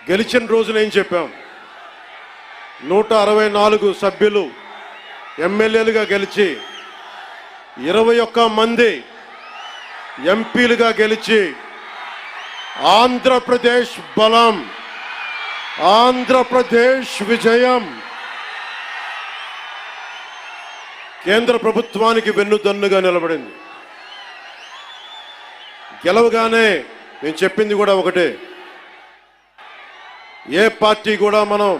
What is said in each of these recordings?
గెలిచిన రోజున ఏం చెప్పాం? 164 సభ్యులు ఎమ్మెల్యేలుగా గెలిచి 21 మంది ఎంపీలుగా గెలిచి ఆంధ్రప్రదేశ్ బలం, ఆంధ్రప్రదేశ్ విజయం, కేంద్ర ప్రభుత్వానికి వెన్నుదన్నుగా నిలబడింది. గెలవగానే నేను చెప్పింది కూడా ఒకటే, ఏ పార్టీ కూడా మనం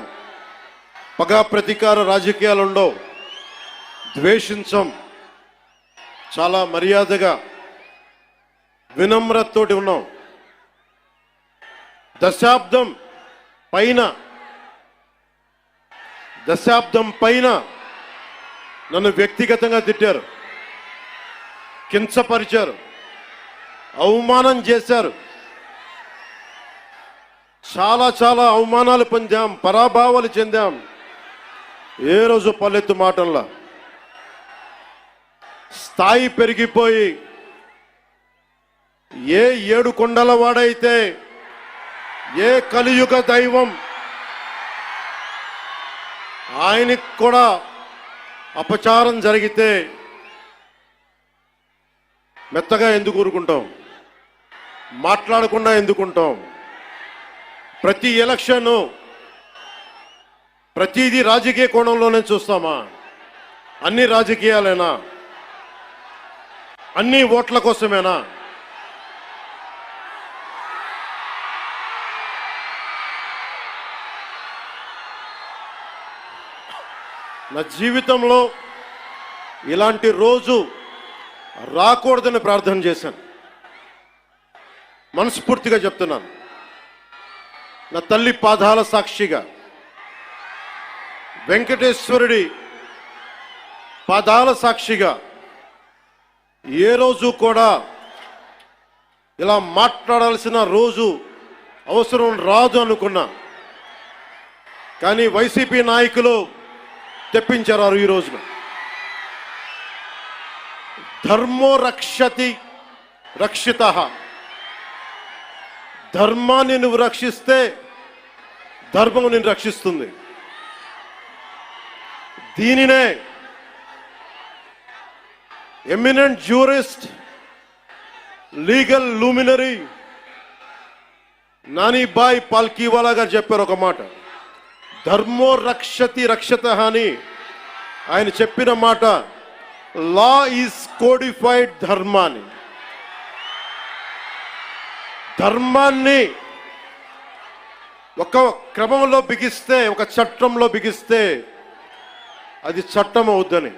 పగా ప్రతీకార రాజకీయాలు ఉండవు, ద్వేషించం, చాలా మర్యాదగా వినమ్రతతోటి ఉన్నాం. దశాబ్దం పైన నన్ను వ్యక్తిగతంగా తిట్టారు, కించపరిచారు, అవమానం చేశారు. చాలా అవమానాలు పొందాం, పరాభావాలు చెందాం. ఏ రోజు పల్లెత్తు మాటల్లా స్థాయి పెరిగిపోయి ఏ 7 కొండల వాడైతే, ఏ కలియుగ దైవం ఆయనకి కూడా అపచారం జరిగితే మెత్తగా ఎందుకు ఊరుకుంటాం? మాట్లాడకుండా ఎందుకుంటాం? ప్రతి ఎలక్షన్ ప్రతిదీ రాజకీయ కోణంలోనే చూస్తామా? అన్ని రాజకీయాలేనా? అన్ని ఓట్ల కోసమేనా? నా జీవితంలో ఇలాంటి రోజు రాకూడదని ప్రార్థన చేశాను. మనస్ఫూర్తిగా చెప్తున్నాను. నా తల్లి పాదాల సాక్షిగా, వెంకటేశ్వరుడి పాదాల సాక్షిగా ఏ రోజు కూడా ఇలా మాట్లాడాల్సిన రోజు అవసరం రాదు అనుకున్నా. కానీ వైసీపీ నాయకులు తెప్పించారు ఈ రోజున. ధర్మో రక్షతి రక్షితః. ధర్మాన్ని నువ్వు రక్షిస్తే ధర్మం నిన్ను రక్షిస్తుంది. దీనినే eminent jurist, legal luminary Nanibhai Palkhivala గారు చెప్పారు ఒక మాట. ధర్మో రక్షతి రక్షితః అని ఆయన చెప్పిన మాట. లా ఈజ్ కోడిఫైడ్ ధర్మాన్ని. ధర్మాన్ని ఒక క్రమంలో బిగిస్తే, ఒక చట్టంలో బిగిస్తే అది చట్టం అవుద్దని.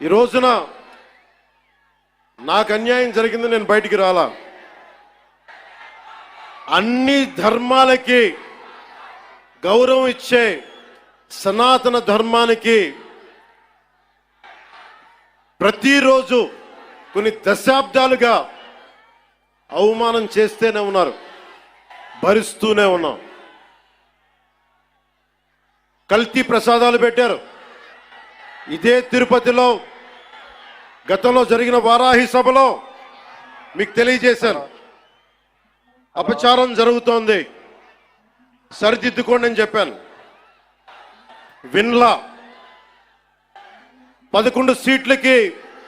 ఈ రోజున నాకు అన్యాయం జరిగింది, నేను బయటికి రాలా. అన్ని ధర్మాలకి గౌరవం ఇచ్చే సనాతన ధర్మానికి ప్రతిరోజు కొన్ని దశాబ్దాలుగా అవమానం చేస్తూనే ఉన్నారు, భరిస్తూనే ఉన్నాం. కల్తీ ప్రసాదాలు పెట్టారు. ఇదే తిరుపతిలో గతంలో జరిగిన వారాహి సభలో మీకు తెలియజేశాను, అపచారం జరుగుతోంది, సరిదిద్దుకోండి అని చెప్పాను. విన్లా 11 సీట్లకి